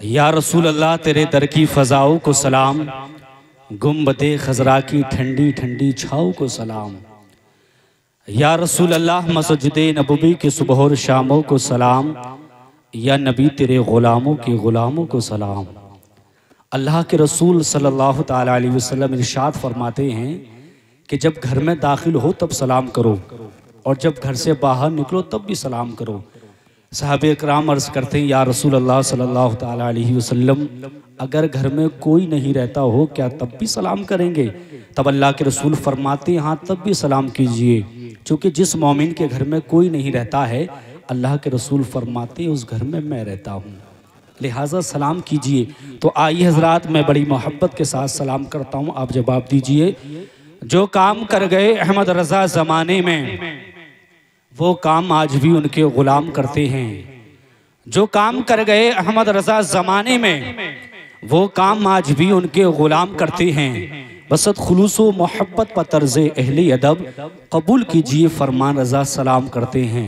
या रसूल अल्लाह तेरे दर की फ़ज़ाओं को सलाम, गुंबदे खजरा की ठंडी ठंडी छाओं को सलाम। या रसूल अल्लाह मस्जिदे नबवी के सुबह और शामों को सलाम, या नबी तेरे ग़ुलामों के ग़ुलामों को सलाम। अल्लाह के रसूल सल्लल्लाहु ताला अलैहि वसल्लम इरशाद फरमाते हैं कि जब घर में दाखिल हो तब सलाम करो और जब घर से बाहर निकलो तब भी सलाम करो। साहबे इकराम अर्ज़ करते हैं या रसूल अल्लाह सल्लल्लाहु ताला अलैहि वसल्लम, अगर घर में कोई नहीं रहता हो क्या तब भी सलाम करेंगे? तब अल्लाह के रसूल फरमाते हैं हाँ तब भी सलाम कीजिए, क्योंकि जिस मोमिन के घर में कोई नहीं रहता है अल्लाह के रसूल फरमाते हैं उस घर में मैं रहता हूँ, लिहाजा सलाम कीजिए। तो आइए हजरात, मैं बड़ी मोहब्बत के साथ सलाम करता हूँ, आप जवाब दीजिए। जो काम कर गए अहमद रज़ा ज़माने में वो काम आज भी उनके ग़ुलाम करते हैं। जो काम कर गए अहमद रज़ा ज़माने में वो काम आज भी उनके ग़ुलाम करते हैं। बसत खुलूस व मोहब्बत पर तर्ज़ अहले अदब कबूल कीजिए फरमान रज़ा सलाम करते हैं।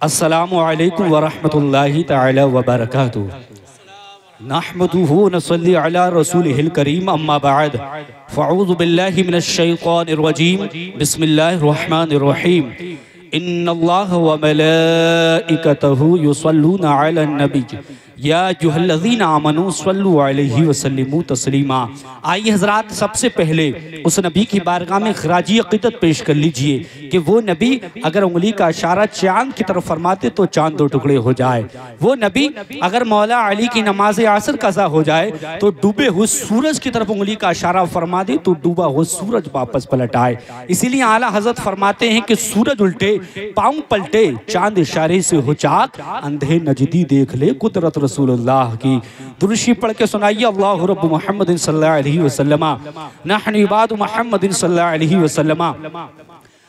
अस्सलामु अलैकुम व रहमतुल्लाहि तआला व बरकातुहू। नहमदुहु व नसल्ली अला रसूलिहिल करीम, अम्मा बाद फ़अऊज़ु बिल्लाहि मिनश शैतानिर रजीम, बिस्मिल्लाहिर रहमानिर रहीम। इन्नल्लाह व मलाइकतहु युसल्लूना अलन नबी या अय्युहल्लज़ीना आमनू सल्लु अलैहि वसल्लिमू तस्लीमा। आइए हज़रात, सबसे पहले उस नबी की बारगाह में खराजी अक़ीदत पेश कर लीजिए कि वो नबी अगर उंगली का इशारा चाँद की तरफ फरमाते तो चाँद दो टुकड़े हो जाए। वो नबी अगर मौला अली की नमाज असर कज़ा हो जाए तो डूबे हुए सूरज की तरफ उंगली का इशारा फरमा दे तो डूबा हुआ सूरज वापस पलट आए। इसीलिए आला हज़रत फरमाते हैं कि सूरज उल्टे पाँव पलटे, चाँद इशारे से हो चाक, अंधे नजदी देख ले कुदरत रसूलुल्लाह की। दुरूशी पढ़ के सुनाइए अल्लाहु रब्बु मुहम्मदिन सल्लल्लाहु अलैहि वसल्लम, नहनु इबादु मुहम्मदिन सल्लल्लाहु अलैहि वसल्लम,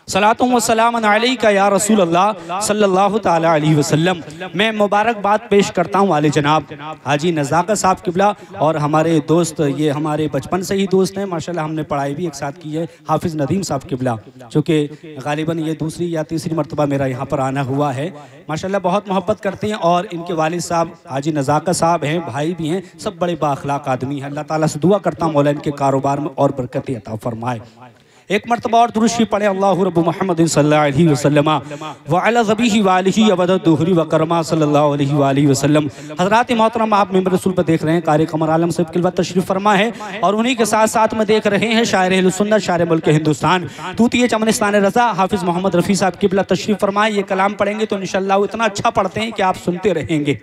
सलातु व सलाम अलैका या रसूल अल्लाह सल्लल्लाहु ताला अलैहि वसल्लम। मैं मुबारकबाद पेश करता हूँ वाले जनाब हाजी नज़ाकत साहब किबला और हमारे दोस्त, ये हमारे बचपन से ही दोस्त हैं माशाल्लाह, हमने पढ़ाई भी एक साथ की है, हाफिज़ नदीम साहब किबला, चूँकि गालिबन ये दूसरी या तीसरी मरतबा मेरा यहाँ पर आना हुआ है। माशाल्लाह बहुत मोहब्बत करते हैं और इनके वालिद साहब हाजी नज़ाकत साहब हैं, भाई भी हैं, सब बड़े बाअखलाक आदमी हैं। अल्लाह ताला से दुआ करता हूँ मौला इनके कारोबार में और बरकत अता फरमाए। एक मरतबा और दुरूशी पढ़े अल्लाहु रब्बु मुहम्मदिन सल्लल्लाहु अलैहि वसल्लम व अला ज़बीही व आलिही अबद दुहरी व करमा सल्लल्लाहु अलैहि व आलिहि वसल्लम। हज़रात मोहतरम, आप मिंबर रसूल पर देख रहे हैं कारी कमर आलम साहब किलवत तशरीफ़ फरमा है और उन्हीं के साथ साथ में देख रहे हैं शायर अहले सुन्नत, शायर मुल्क हिंदुस्तान, तूतिए चमनिस्तान रज़ा हाफिज़ मोहम्मद रफ़ी साहब किबला तशरीफ़ फरमाए। ये कलाम पढ़ेंगे तो इंशाअल्लाह इतना अच्छा पढ़ते हैं कि आप सुनते रहेंगे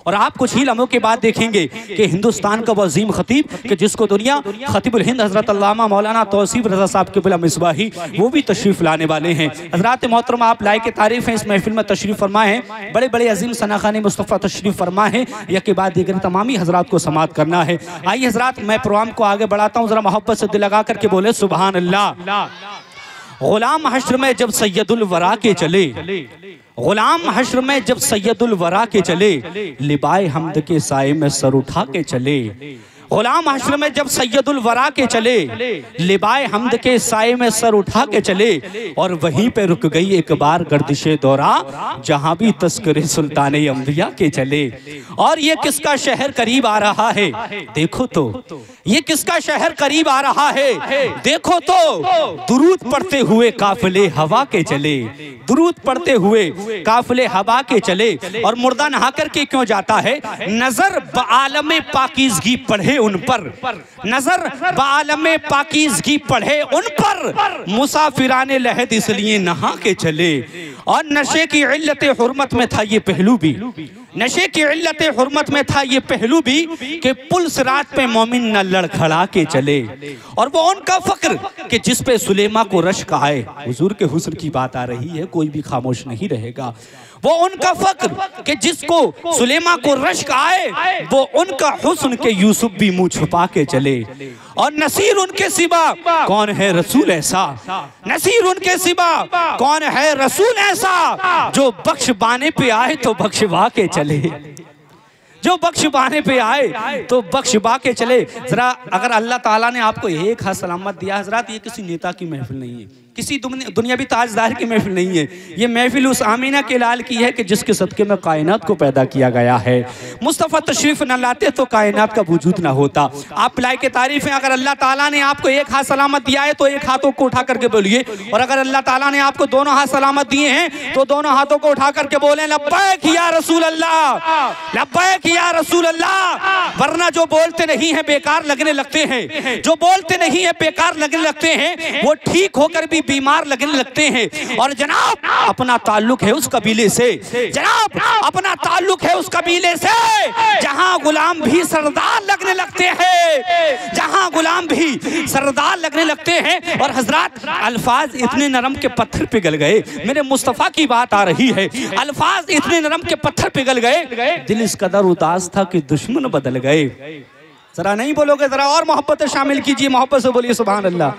और आप कुछ ही लम्हों के बाद देखेंगे कि हिंदुस्तान का वो अजीम खतीब कि जिसको दुनिया खतीबुल हिंद हज़रत अल्लामा मौलाना तौसीफ रज़ा साहब के बिला मिसबाही वो भी तशरीफ़ लाने वाले हैं। हज़रात मोहतरम, आप लायक के तारीफ़ हैं इस महफिल में तशरीफ़ फरमाए हैं, बड़े बड़े अजीम सनाखाने मुस्तफ़ा तशरीफ़ फरमाए हैं, यह के बाद दीगर तमामी हज़रात को समात करना है। आइए हज़रात, मैं प्रोग्राम को आगे बढ़ाता हूँ, ज़रा मोहब्बत से दिल लगा करके बोले सुबहान अल्लाह। ग़ुलाम हश्र में जब सैयदुल वरा के चले, ग़ुलाम हश्र में जब सैयदुल वरा के चले, लिबाए हमद के साए में सर उठा के चले। ग़ुलाम हश्र में जब सैयदुल वरा के चले, लिबाए हमद के साए में सर उठा के चले और वहीं पे रुक गई एक बार गर्दिशे दौरा जहां भी तस्करे सुल्ताने अंबिया के चले। और ये किसका शहर करीब आ रहा है देखो तो, ये किसका शहर करीब आ रहा है देखो तो, दुरूद पढ़ते हुए काफिले हवा के चले, दुरूद पढ़ते हुए काफिले हवा के चले। और मुर्दा नहा करके क्यों जाता है? नजर बालमे पाकीज़गी पढ़े उन पर, नजर बालमे पाकीज़गी पढ़े उन पर, मुसाफिराने लहद इसलिए नहा के चले। और नशे की इल्लत हुर्मत में था ये पहलू भी, नशे की इल्लत हुर्मत में था ये पहलू भी कि पुलिस रात पे मोमिन न लड़खड़ा के चले। और वो उनका फक्र कि जिस पे सुलेमा को रश्क आए, हुजूर के हुस्न की बात आ रही है, कोई भी खामोश नहीं रहेगा। वो उनका फक्र कि जिसको सुलेमा को रश्क आए, वो उनका हुस्न के यूसुफ भी मुंह छुपा के चले। और नसीर उनके सिवा कौन है रसूल ऐसा, नसीर उनके सिवा कौन है रसूल ऐसा, जो बख्शवाने पे आए तो बख्शवा के चले, जो बख्शवाने पे आए तो बख्शवा के चले। जरा अगर अल्लाह ताला ने आपको एक हाथ सलामत दिया हजरात, ये किसी नेता की महफिल नहीं है किसी दुनियावी ताजदार की महफिल नहीं है, ये महफिल उस आमीना के लाल की है कि जिसके सदके में कायनात को पैदा किया गया है। मुस्तफ़ा तशरीफ न लाते तो कायनात का वजूद ना होता। आप लाई के तारीफ है, अगर अल्लाह ताला ने आपको एक हाथ सलामत दिया है तो एक हाथों को उठा करके बोलिए, और अगर अल्लाह ताला ने आपको दोनों हाथ सलामत दिए हैं तो दोनों हाथों को उठा करके बोले लब्बैक या रसूल अल्लाह, लब्बैक या रसूल अल्लाह। वरना जो बोलते नहीं है बेकार लगने लगते हैं, जो बोलते नहीं है बेकार लगने लगते हैं, वो ठीक होकर भी बीमार लगने लगते हैं। और जनाब अपना ताल्लुक है उस कबीले से, जनाब अपना ताल्लुक है उस कबीले से जहां गुलाम भी सरदार लगने लगते हैं, जहां गुलाम भी सरदार लगने लगते हैं। और हजरत अल्फाज इतने नरम के पत्थर पिघल गए, मेरे मुस्तफ़ा की बात आ रही है, अल्फाज इतने नरम के पत्थर पिघल गए, दिल इस कदर उदास था कि दुश्मन बदल गए। जरा नहीं बोलोगे, जरा और मोहब्बत शामिल कीजिए, मोहब्बत से बोलिए सुभान अल्लाह।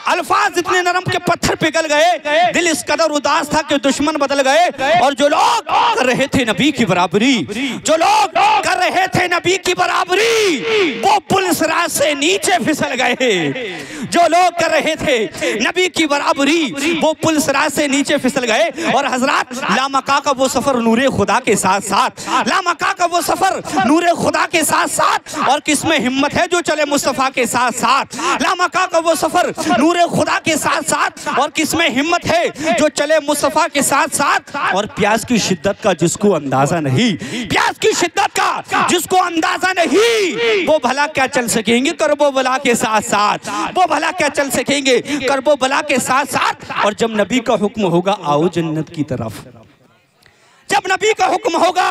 अल्फाज इतने नरम के पत्थर पिघल गए, दिल इस कदर उदास था कि दुश्मन बदल गए। और जो लोग कर रहे थे नबी की बराबरी, जो लोग कर रहे थे नबी की बराबरी, वो पुलिस राज से नीचे फिसल गए। जो लोग कर रहे थे नबी की बराबरी, वो पुलिस राज से नीचे फिसल गए। और हजरत लामका का वो सफर नूरे खुदा के साथ साथ, लामका का वो सफर नूरे खुदा के साथ साथ, और किसमें हिम्मत है जो चले मुस्तफ़ा के साथ साथ। लामका का वो सफर नूरे खुदा के साथ साथ, और किसमें हिम्मत है जो चले मुस्तफ़ा के साथ साथ। और प्यास की शिद्दत का जिसको अंदाजा नहीं, प्यास की शिद्दत का जिसको अंदाजा नहीं, वो भला क्या चल सकेंगे करबो बला के साथ साथ, वो भला क्या चल सकेंगे करबो बला के साथ साथ। और जब नबी का हुक्म होगा आओ जन्नत की तरफ, जब नबी का हुक्म होगा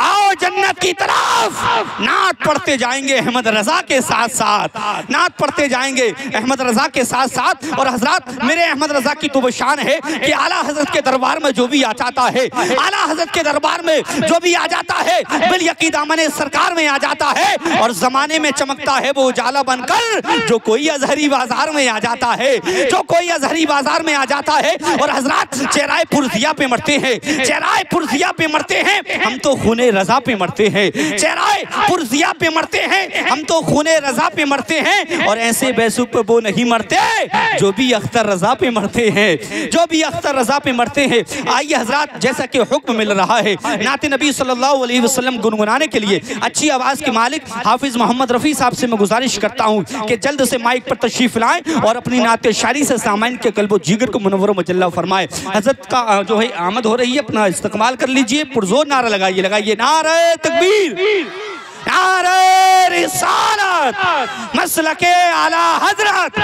आओ जन्नत की तरफ, नात पढ़ते जाएंगे अहमद रजा के साथ साथ, नात पढ़ते जाएंगे अहमद रजा के साथ साथ। और हजरत मेरे अहमद रजा की तो वो शान है कि आला हजरत के दरबार में जो भी आ जाता है, आला हजरत के दरबार में जो भी आ जाता है बिल यकीन दामने सरकार में आ जाता है। और जमाने में चमकता है वो उजाला बनकर, जो कोई अजहरी बाजार में आ जाता है, जो कोई अजहरी बाजार में आ जाता है। और हजरत चेहराए पुरजिया पे मरते हैं, चेहराए पुरजिया पे मरते हैं, हम तो खूने रजा पे मरते हैं, चेहराए पुरजिया पे मरते हैं, हम तो खूने रजा पे मरते हैं। और ऐसे बैसुक पे वो नहीं मरते जो भी अख्तर रजा पे मरते हैं, जो भी अख्तर रजा पे मरते हैं। आइए हजरत, जैसा कि हुक्म मिल रहा है नाते नबी सल्लल्लाहु अलैहि वसल्लम गुनगुनाने के लिए, अच्छी आवाज के मालिक हाफिज मोहम्मद रफी साहब से मैं गुजारिश करता हूँ कि जल्द से माइक पर तशरीफ लाएं और अपनी नाते शायरी से सामाइन के कल्बो जिगर को मुनव्वर मुजल्ला फरमाए। हजरत का जो है आमद हो रही है, अपना इस्तकबाल कर लीजिए, पुरजोर नारा लगाइए, लगाइए नारे तकबीर, नारे रिसालत, मसलके आला हजरत,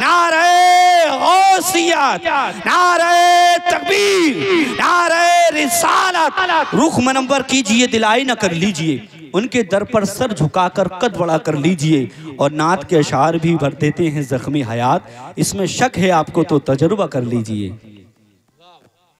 नारे गौसियत, नारे तकबीर, नारे रिसालत। रुख मनव्वर कीजिए, दिलाई न कर लीजिए, उनके दर पर सर झुकाकर कद बड़ा कर लीजिए। और नात के अशार भी भर देते हैं जख्मी हयात, इसमें शक है आपको तो तजुर्बा कर लीजिए।